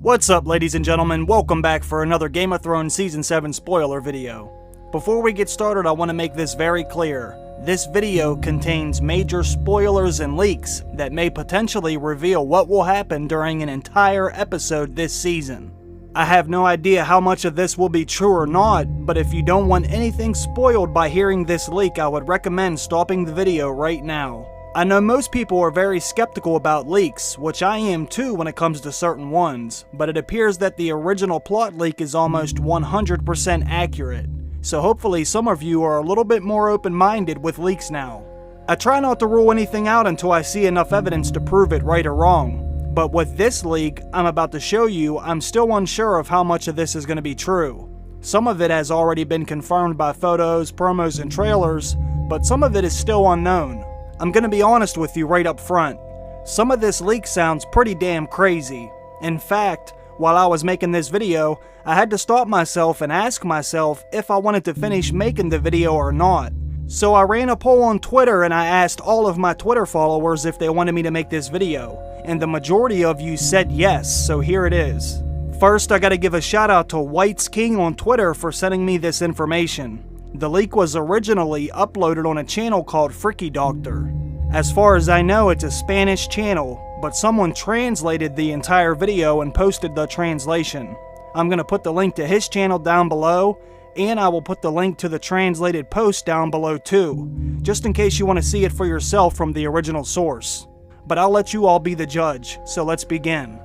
What's up, ladies and gentlemen? Welcome back for another Game of Thrones Season 7 spoiler video. Before we get started, I want to make this very clear. This video contains major spoilers and leaks that may potentially reveal what will happen during an entire episode this season. I have no idea how much of this will be true or not, but if you don't want anything spoiled by hearing this leak, I would recommend stopping the video right now. I know most people are very skeptical about leaks, which I am too when it comes to certain ones, but it appears that the original plot leak is almost 100% accurate, so hopefully some of you are a little bit more open-minded with leaks now. I try not to rule anything out until I see enough evidence to prove it right or wrong, but with this leak I'm about to show you, I'm still unsure of how much of this is going to be true. Some of it has already been confirmed by photos, promos, and trailers, but some of it is still unknown. I'm gonna be honest with you right up front. Some of this leak sounds pretty damn crazy. In fact, while I was making this video, I had to stop myself and ask myself if I wanted to finish making the video or not. So I ran a poll on Twitter and I asked all of my Twitter followers if they wanted me to make this video, and the majority of you said yes, so here it is. First, I gotta give a shout out to White's King on Twitter for sending me this information. The leak was originally uploaded on a channel called Frikidoctor. As far as I know, it's a Spanish channel, but someone translated the entire video and posted the translation. I'm going to put the link to his channel down below, and I will put the link to the translated post down below too, just in case you want to see it for yourself from the original source. But I'll let you all be the judge, so let's begin.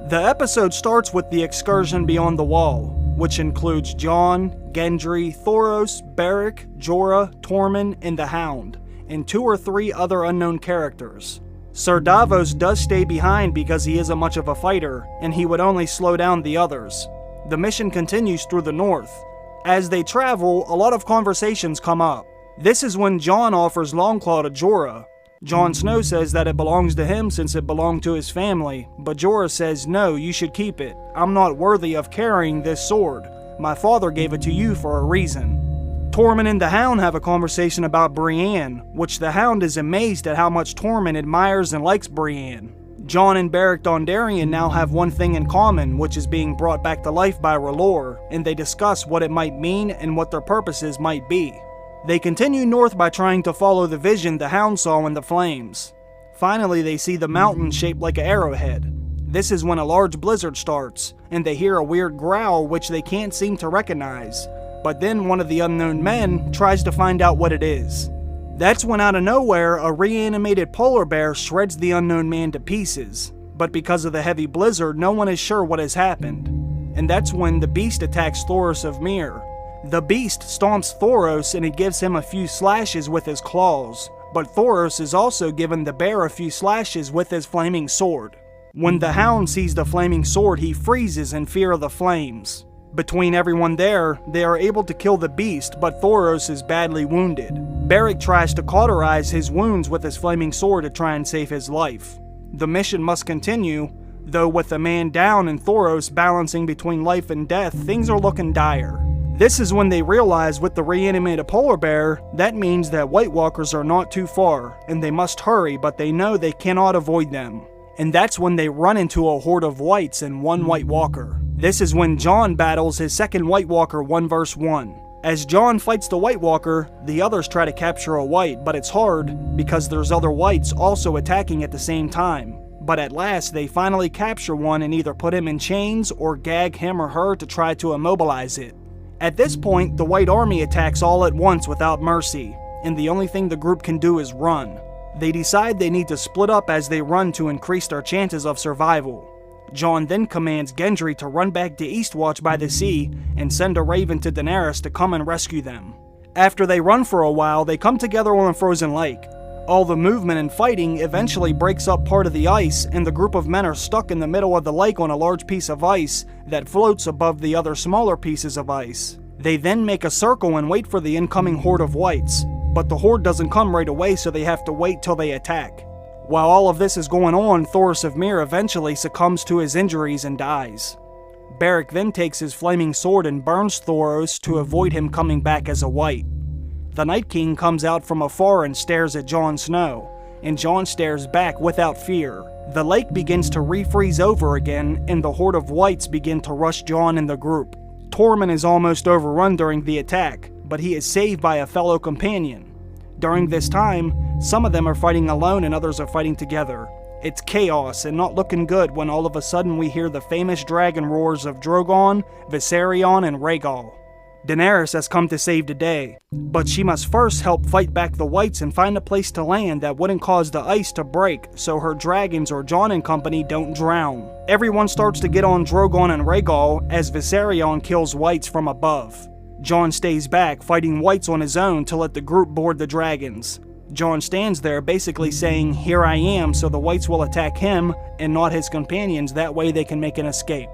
The episode starts with the excursion beyond the wall, which includes Jon, Gendry, Thoros, Beric, Jorah, Tormund, and the Hound, and 2 or 3 other unknown characters. Sir Davos does stay behind because he isn't much of a fighter, and he would only slow down the others. The mission continues through the north. As they travel, a lot of conversations come up. This is when Jon offers Longclaw to Jorah. Jon Snow says that it belongs to him since it belonged to his family, but Jorah says, "No, you should keep it. I'm not worthy of carrying this sword. My father gave it to you for a reason." Tormund and the Hound have a conversation about Brienne, which the Hound is amazed at how much Tormund admires and likes Brienne. Jon and Beric Dondarrion now have one thing in common, which is being brought back to life by R'hllor, and they discuss what it might mean and what their purposes might be. They continue north by trying to follow the vision the Hound saw in the flames. Finally, they see the mountain shaped like an arrowhead. This is when a large blizzard starts, and they hear a weird growl which they can't seem to recognize. But then one of the unknown men tries to find out what it is. That's when out of nowhere, a reanimated polar bear shreds the unknown man to pieces. But because of the heavy blizzard, no one is sure what has happened. And that's when the beast attacks Thoros of Myr. The beast stomps Thoros and it gives him a few slashes with his claws, but Thoros is also given the bear a few slashes with his flaming sword. When the Hound sees the flaming sword, he freezes in fear of the flames. Between everyone there, they are able to kill the beast, but Thoros is badly wounded. Beric tries to cauterize his wounds with his flaming sword to try and save his life. The mission must continue, though with the man down and Thoros balancing between life and death, things are looking dire. This is when they realize with the reanimated polar bear, that means that White Walkers are not too far, and they must hurry, but they know they cannot avoid them. And that's when they run into a horde of whites and one White Walker. This is when Jon battles his second White Walker 1 vs 1. As Jon fights the White Walker, the others try to capture a white, but it's hard because there's other whites also attacking at the same time. But at last, they finally capture one and either put him in chains or gag him or her to try to immobilize it. At this point, the White Army attacks all at once without mercy, and the only thing the group can do is run. They decide they need to split up as they run to increase their chances of survival. Jon then commands Gendry to run back to Eastwatch by the sea and send a raven to Daenerys to come and rescue them. After they run for a while, they come together on a frozen lake. All the movement and fighting eventually breaks up part of the ice, and the group of men are stuck in the middle of the lake on a large piece of ice that floats above the other smaller pieces of ice. They then make a circle and wait for the incoming horde of whites, but the horde doesn't come right away, so they have to wait till they attack. While all of this is going on, Thoros of Myr eventually succumbs to his injuries and dies. Beric then takes his flaming sword and burns Thoros to avoid him coming back as a white. The Night King comes out from afar and stares at Jon Snow, and Jon stares back without fear. The lake begins to refreeze over again, and the horde of whites begin to rush Jon and the group. Tormund is almost overrun during the attack, but he is saved by a fellow companion. During this time, some of them are fighting alone and others are fighting together. It's chaos and not looking good when all of a sudden we hear the famous dragon roars of Drogon, Viserion, and Rhaegal. Daenerys has come to save the day, but she must first help fight back the whites and find a place to land that wouldn't cause the ice to break so her dragons or Jon and company don't drown. Everyone starts to get on Drogon and Rhaegal as Viserion kills whites from above. Jon stays back, fighting whites on his own to let the group board the dragons. Jon stands there basically saying, "Here I am," so the whites will attack him and not his companions, that way they can make an escape.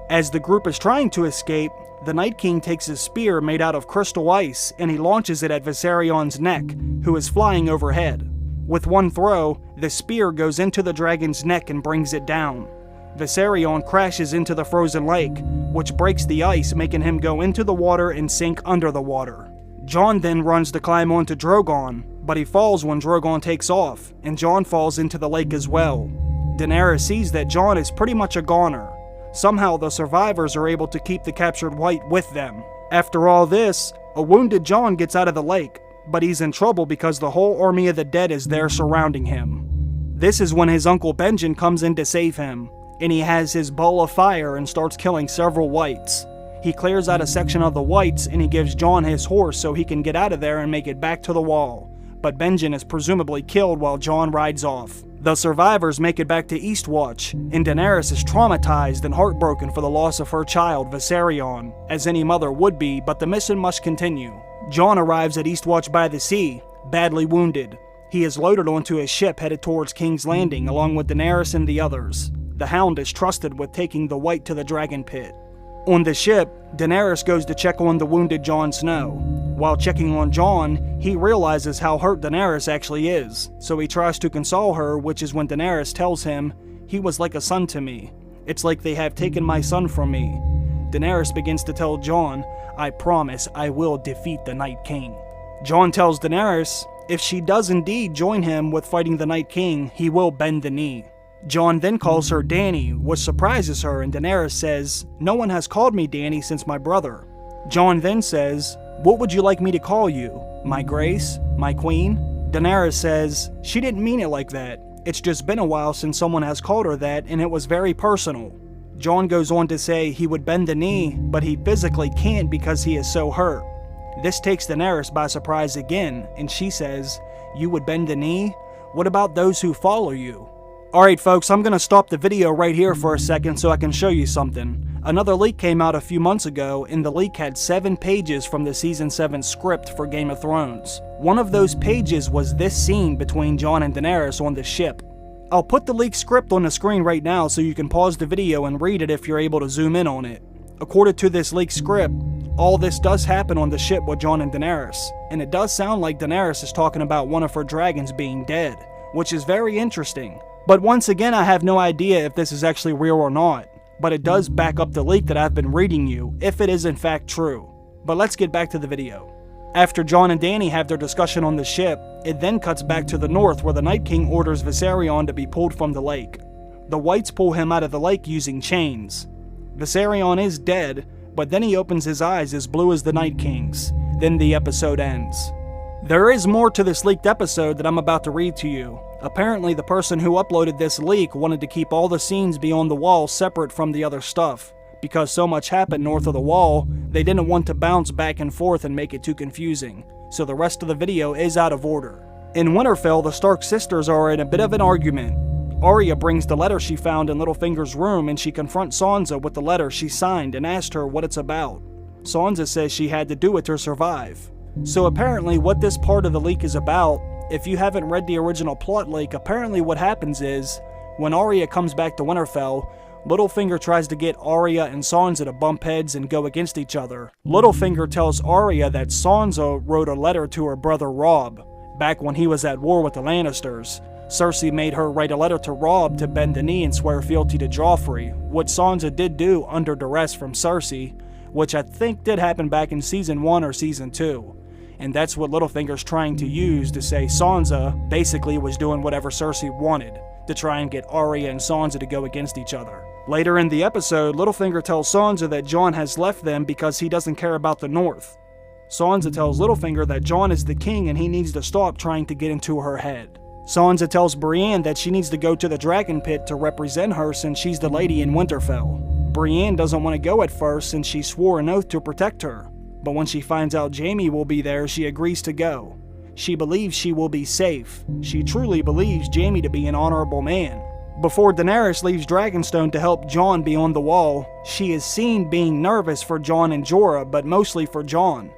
As the group is trying to escape, the Night King takes his spear made out of crystal ice and he launches it at Viserion's neck, who is flying overhead. With one throw, the spear goes into the dragon's neck and brings it down. Viserion crashes into the frozen lake, which breaks the ice, making him go into the water and sink under the water. Jon then runs to climb onto Drogon, but he falls when Drogon takes off, and Jon falls into the lake as well. Daenerys sees that Jon is pretty much a goner. Somehow the survivors are able to keep the captured white with them. After all this, a wounded Jon gets out of the lake, but he's in trouble because the whole army of the dead is there surrounding him. This is when his uncle Benjen comes in to save him, and he has his ball of fire and starts killing several whites. He clears out a section of the whites and he gives Jon his horse so he can get out of there and make it back to the wall. But Benjen is presumably killed while Jon rides off. The survivors make it back to Eastwatch, and Daenerys is traumatized and heartbroken for the loss of her child, Viserion, as any mother would be, but the mission must continue. Jon arrives at Eastwatch by the sea, badly wounded. He is loaded onto his ship headed towards King's Landing along with Daenerys and the others. The Hound is trusted with taking the white to the dragon pit. On the ship, Daenerys goes to check on the wounded Jon Snow. While checking on Jon, he realizes how hurt Daenerys actually is, so he tries to console her, which is when Daenerys tells him, "He was like a son to me. It's like they have taken my son from me." Daenerys begins to tell Jon, "I promise I will defeat the Night King." Jon tells Daenerys, if she does indeed join him with fighting the Night King, he will bend the knee. Jon then calls her Dany, which surprises her, and Daenerys says, "No one has called me Dany since my brother." Jon then says, "What would you like me to call you? My Grace? My Queen?" Daenerys says, "She didn't mean it like that. It's just been a while since someone has called her that, and it was very personal." Jon goes on to say he would bend the knee, but he physically can't because he is so hurt. This takes Daenerys by surprise again, and she says, "You would bend the knee? What about those who follow you?" Alright folks, I'm going to stop the video right here for a second so I can show you something. Another leak came out a few months ago, and the leak had 7 pages from the Season 7 script for Game of Thrones. One of those pages was this scene between Jon and Daenerys on the ship. I'll put the leaked script on the screen right now so you can pause the video and read it if you're able to zoom in on it. According to this leaked script, all this does happen on the ship with Jon and Daenerys, and it does sound like Daenerys is talking about one of her dragons being dead, which is very interesting. But once again, I have no idea if this is actually real or not, but it does back up the leak that I've been reading you, if it is in fact true. But let's get back to the video. After Jon and Dany have their discussion on the ship, it then cuts back to the north where the Night King orders Viserion to be pulled from the lake. The whites pull him out of the lake using chains. Viserion is dead, but then he opens his eyes as blue as the Night King's. Then the episode ends. There is more to this leaked episode that I'm about to read to you. Apparently, the person who uploaded this leak wanted to keep all the scenes beyond the wall separate from the other stuff. Because so much happened north of the wall, they didn't want to bounce back and forth and make it too confusing. So the rest of the video is out of order. In Winterfell, the Stark sisters are in a bit of an argument. Arya brings the letter she found in Littlefinger's room, and she confronts Sansa with the letter she signed and asked her what it's about. Sansa says she had to do it to survive. So apparently what this part of the leak is about, if you haven't read the original plot leak, apparently what happens is, when Arya comes back to Winterfell, Littlefinger tries to get Arya and Sansa to bump heads and go against each other. Littlefinger tells Arya that Sansa wrote a letter to her brother Robb, back when he was at war with the Lannisters. Cersei made her write a letter to Robb to bend the knee and swear fealty to Joffrey, what Sansa did do under duress from Cersei, which I think did happen back in Season 1 or Season 2. And that's what Littlefinger's trying to use to say Sansa basically was doing whatever Cersei wanted, to try and get Arya and Sansa to go against each other. Later in the episode, Littlefinger tells Sansa that Jon has left them because he doesn't care about the North. Sansa tells Littlefinger that Jon is the king and he needs to stop trying to get into her head. Sansa tells Brienne that she needs to go to the Dragon Pit to represent her since she's the lady in Winterfell. Brienne doesn't want to go at first since she swore an oath to protect her, but when she finds out Jaime will be there, she agrees to go. She believes she will be safe. She truly believes Jaime to be an honorable man. Before Daenerys leaves Dragonstone to help Jon beyond the wall, she is seen being nervous for Jon and Jorah, but mostly for Jon.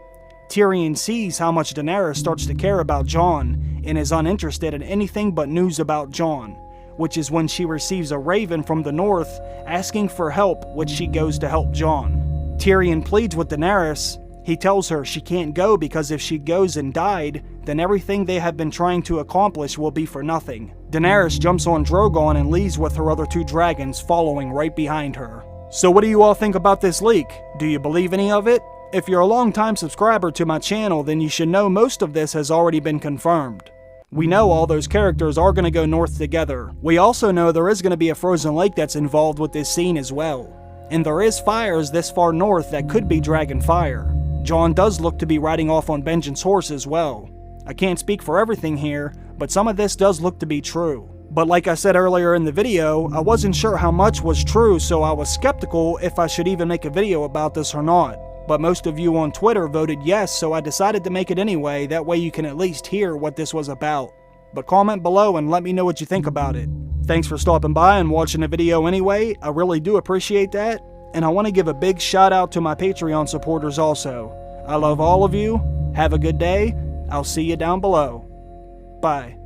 Tyrion sees how much Daenerys starts to care about Jon and is uninterested in anything but news about Jon, which is when she receives a raven from the north asking for help, which she goes to help Jon. Tyrion pleads with Daenerys. He tells her she can't go because if she goes and died, then everything they have been trying to accomplish will be for nothing. Daenerys jumps on Drogon and leaves with her other 2 dragons following right behind her. So what do you all think about this leak? Do you believe any of it? If you're a long-time subscriber to my channel, then you should know most of this has already been confirmed. We know all those characters are going to go north together. We also know there is going to be a frozen lake that's involved with this scene as well. And there is fires this far north that could be dragon fire. Jon does look to be riding off on Benjen's horse as well. I can't speak for everything here, but some of this does look to be true. But like I said earlier in the video, I wasn't sure how much was true, so I was skeptical if I should even make a video about this or not. But most of you on Twitter voted yes, so I decided to make it anyway, that way you can at least hear what this was about. But comment below and let me know what you think about it. Thanks for stopping by and watching the video anyway, I really do appreciate that. And I want to give a big shout out to my Patreon supporters also. I love all of you, have a good day, I'll see you down below. Bye.